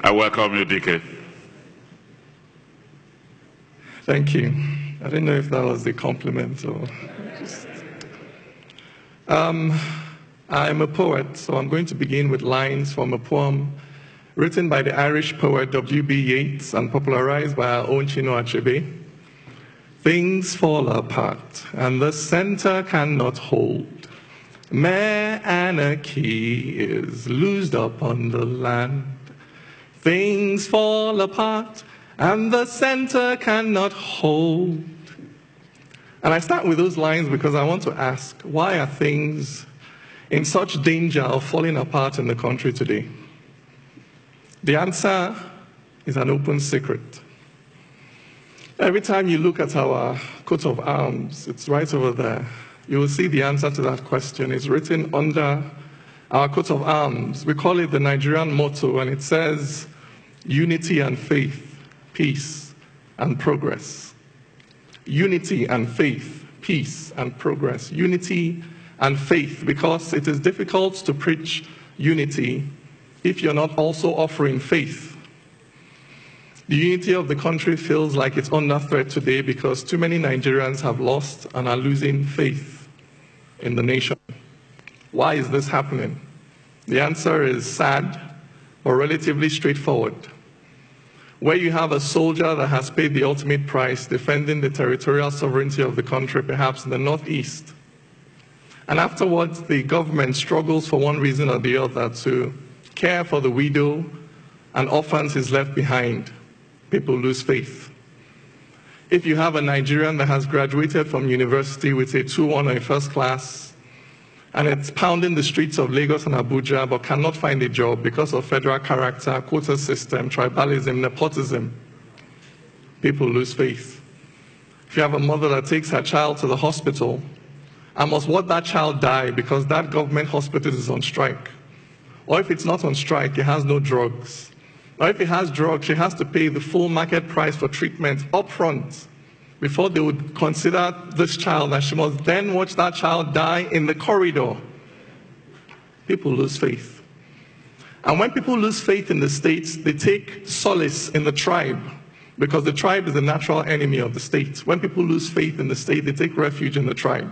I welcome you, Dike. Thank you. I didn't know if that was a compliment or just... I'm a poet, so I'm going to begin with lines from a poem written by the Irish poet W.B. Yeats and popularized by our own Chinua Achebe. Things fall apart, and the center cannot hold. Mere anarchy is loosed upon the land. Things fall apart, and the center cannot hold. And I start with those lines because I want to ask, why are things in such danger of falling apart in the country today? The answer is an open secret. Every time you look at our coat of arms, it's right over there, you will see the answer to that question. It's written under our coat of arms. We call it the Nigerian motto, and it says, unity and faith, peace and progress. Unity and faith, peace and progress. Unity and faith, because it is difficult to preach unity if you're not also offering faith. The unity of the country feels like it's under threat today because too many Nigerians have lost and are losing faith in the nation. Why is this happening? The answer is sad, but relatively straightforward. Where you have a soldier that has paid the ultimate price defending the territorial sovereignty of the country, perhaps in the northeast, and afterwards the government struggles for one reason or the other to care for the widow and orphans is left behind, people lose faith. If you have a Nigerian that has graduated from university with a 2-1 or a first class, and it's pounding the streets of Lagos and Abuja but cannot find a job because of federal character, quota system, tribalism, nepotism, people lose faith. If you have a mother that takes her child to the hospital and must watch that child die because that government hospital is on strike, or if it's not on strike, it has no drugs, or if it has drugs, she has to pay the full market price for treatment up front before they would consider this child, and she must then watch that child die in the corridor. People lose faith. And when people lose faith in the state, they take solace in the tribe, because the tribe is the natural enemy of the state. When people lose faith in the state, they take refuge in the tribe.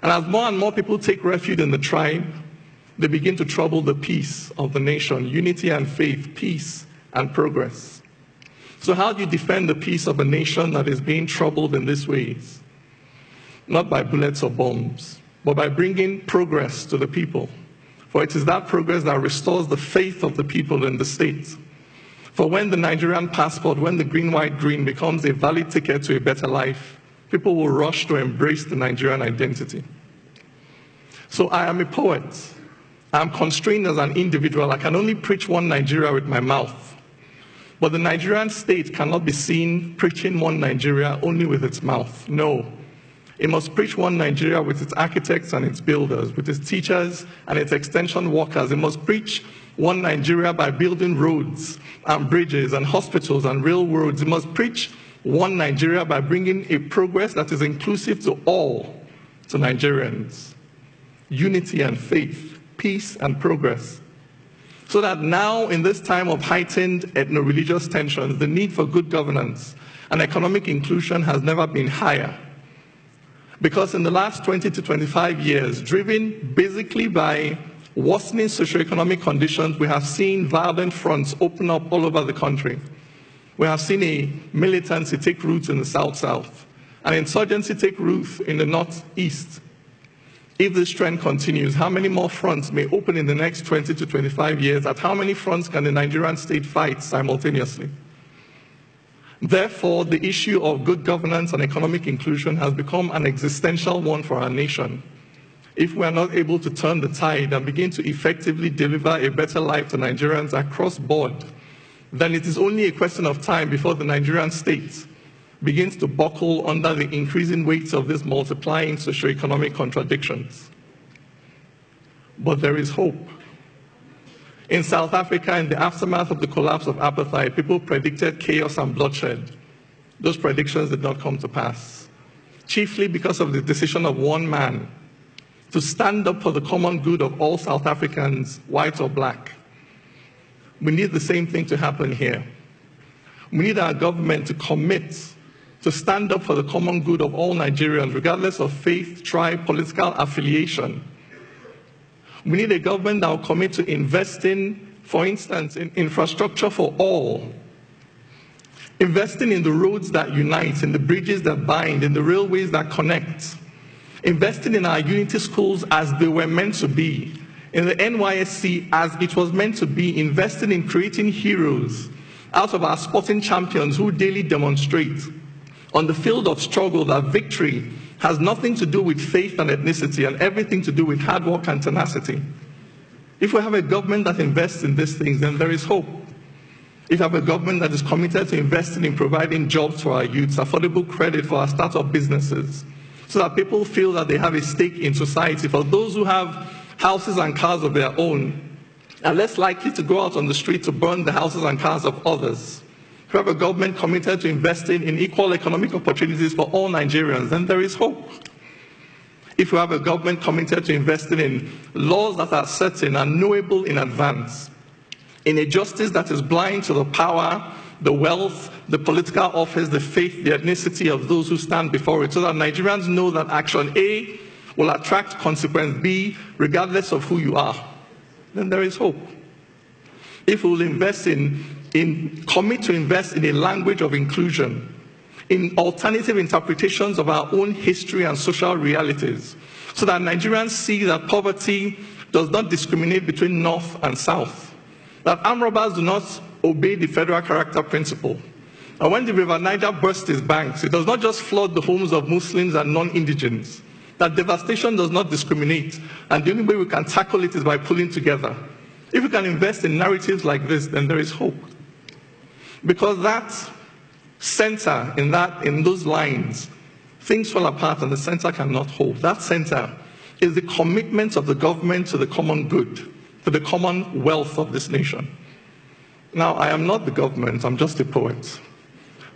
And as more and more people take refuge in the tribe, they begin to trouble the peace of the nation, unity and faith, peace and progress. So how do you defend the peace of a nation that is being troubled in these ways? Not by bullets or bombs, but by bringing progress to the people. For it is that progress that restores the faith of the people in the state. For when the Nigerian passport, when the green, white, green becomes a valid ticket to a better life, people will rush to embrace the Nigerian identity. So I am a poet. I'm constrained as an individual. I can only preach one Nigeria with my mouth. But the Nigerian state cannot be seen preaching one Nigeria only with its mouth. No. It must preach one Nigeria with its architects and its builders, with its teachers and its extension workers. It must preach one Nigeria by building roads and bridges and hospitals and railroads. It must preach one Nigeria by bringing a progress that is inclusive to all, to Nigerians. Unity and faith, peace and progress. So that now, in this time of heightened ethno-religious tensions, the need for good governance and economic inclusion has never been higher. Because in the last 20 to 25 years, driven basically by worsening socioeconomic conditions, we have seen violent fronts open up all over the country. We have seen a militancy take root in the South-South, an insurgency take root in the Northeast. If this trend continues, how many more fronts may open in the next 20 to 25 years? At how many fronts can the Nigerian state fight simultaneously? Therefore, the issue of good governance and economic inclusion has become an existential one for our nation. If we are not able to turn the tide and begin to effectively deliver a better life to Nigerians across board, then it is only a question of time before the Nigerian state begins to buckle under the increasing weight of these multiplying socioeconomic contradictions. But there is hope. In South Africa, in the aftermath of the collapse of apartheid, people predicted chaos and bloodshed. Those predictions did not come to pass, chiefly because of the decision of one man to stand up for the common good of all South Africans, white or black. We need the same thing to happen here. We need our government to commit to stand up for the common good of all Nigerians, regardless of faith, tribe, political affiliation. We need a government that will commit to investing, for instance, in infrastructure for all, investing in the roads that unite, in the bridges that bind, in the railways that connect, investing in our unity schools as they were meant to be, in the NYSC as it was meant to be, investing in creating heroes out of our sporting champions who daily demonstrate on the field of struggle that victory has nothing to do with faith and ethnicity and everything to do with hard work and tenacity. If we have a government that invests in these things, then there is hope. If we have a government that is committed to investing in providing jobs for our youths, affordable credit for our startup businesses, so that people feel that they have a stake in society, for those who have houses and cars of their own, are less likely to go out on the street to burn the houses and cars of others. If we have a government committed to investing in equal economic opportunities for all Nigerians, then there is hope. If we have a government committed to investing in laws that are certain and knowable in advance, in a justice that is blind to the power, the wealth, the political office, the faith, the ethnicity of those who stand before it, so that Nigerians know that action A will attract consequence B, regardless of who you are, then there is hope. If we will commit to invest in a language of inclusion, in alternative interpretations of our own history and social realities, so that Nigerians see that poverty does not discriminate between North and South, that armed robbers do not obey the federal character principle. And when the River Niger bursts its banks, it does not just flood the homes of Muslims and non-indigents, that devastation does not discriminate, and the only way we can tackle it is by pulling together. If we can invest in narratives like this, then there is hope. Because that center, in those lines, things fall apart and the center cannot hold. That center is the commitment of the government to the common good, to the common wealth of this nation. Now, I am not the government, I'm just a poet.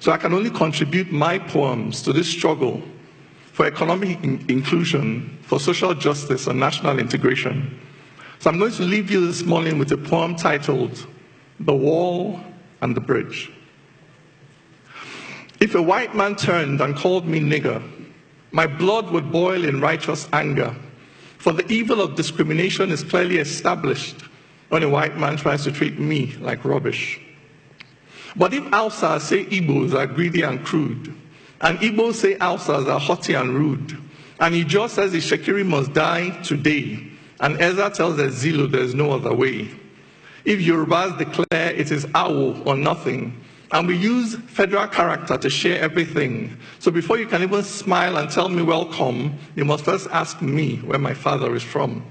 So I can only contribute my poems to this struggle for economic inclusion, for social justice and national integration. So I'm going to leave you this morning with a poem titled, The Wall and the Bridge. If a white man turned and called me nigger, my blood would boil in righteous anger, for the evil of discrimination is clearly established when a white man tries to treat me like rubbish. But if Hausas say Igbos are greedy and crude, and Igbos say Hausas are haughty and rude, and Ijaw says the Shekiri must die today, and Ezra tells the Zulu there's no other way. If Yorubas declare it is Awo or nothing, and we use federal character to share everything, so before you can even smile and tell me welcome, you must first ask me where my father is from.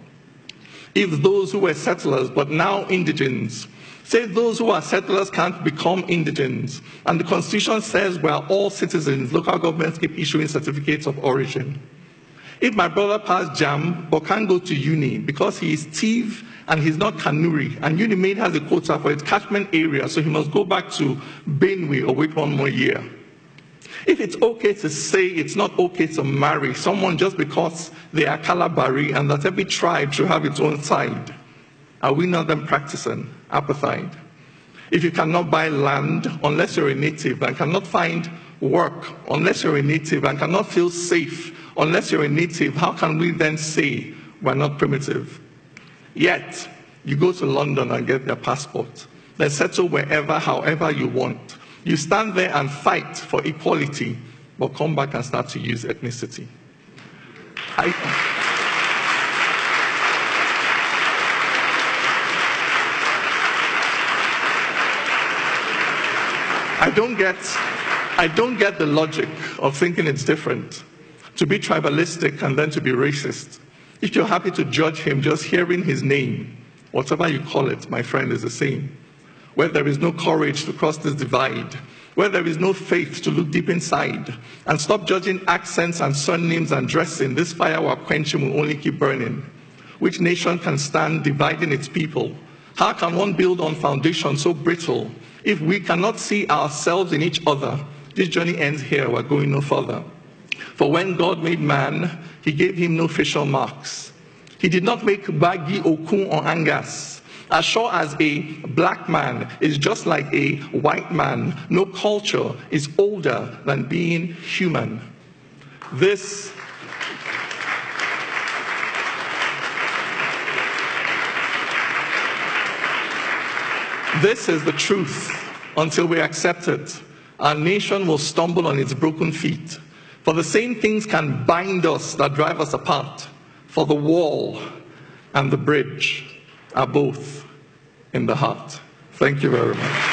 If those who were settlers but now indigents say those who are settlers can't become indigents, and the Constitution says we are all citizens, local governments keep issuing certificates of origin. If my brother passed JAM but can't go to uni because he is thief and he's not Kanuri, and UniMaid has a quota for its catchment area, so he must go back to Benue or wait one more year. If it's okay to say it's not okay to marry someone just because they are Kalabari and that every tribe should have its own side, are we not then practicing apartheid? If you cannot buy land unless you're a native and cannot find work unless you're a native and cannot feel safe unless you're a native, how can we then say we're not primitive? Yet, you go to London and get their passport, then settle wherever, however you want. You stand there and fight for equality, but come back and start to use ethnicity. I don't get the logic of thinking it's different, to be tribalistic and then to be racist. If you're happy to judge him just hearing his name, whatever you call it, my friend, is the same. Where there is no courage to cross this divide, where there is no faith to look deep inside, and stop judging accents and surnames and dressing, this fire we're quenching will only keep burning. Which nation can stand dividing its people? How can one build on foundation so brittle? If we cannot see ourselves in each other, this journey ends here, we're going no further. For when God made man, he gave him no facial marks. He did not make Bagi, Okun, or Angas. As sure as a black man is just like a white man, no culture is older than being human. This is the truth. Until we accept it, our nation will stumble on its broken feet. For the same things can bind us that drive us apart. For the wall and the bridge are both in the heart. Thank you very much.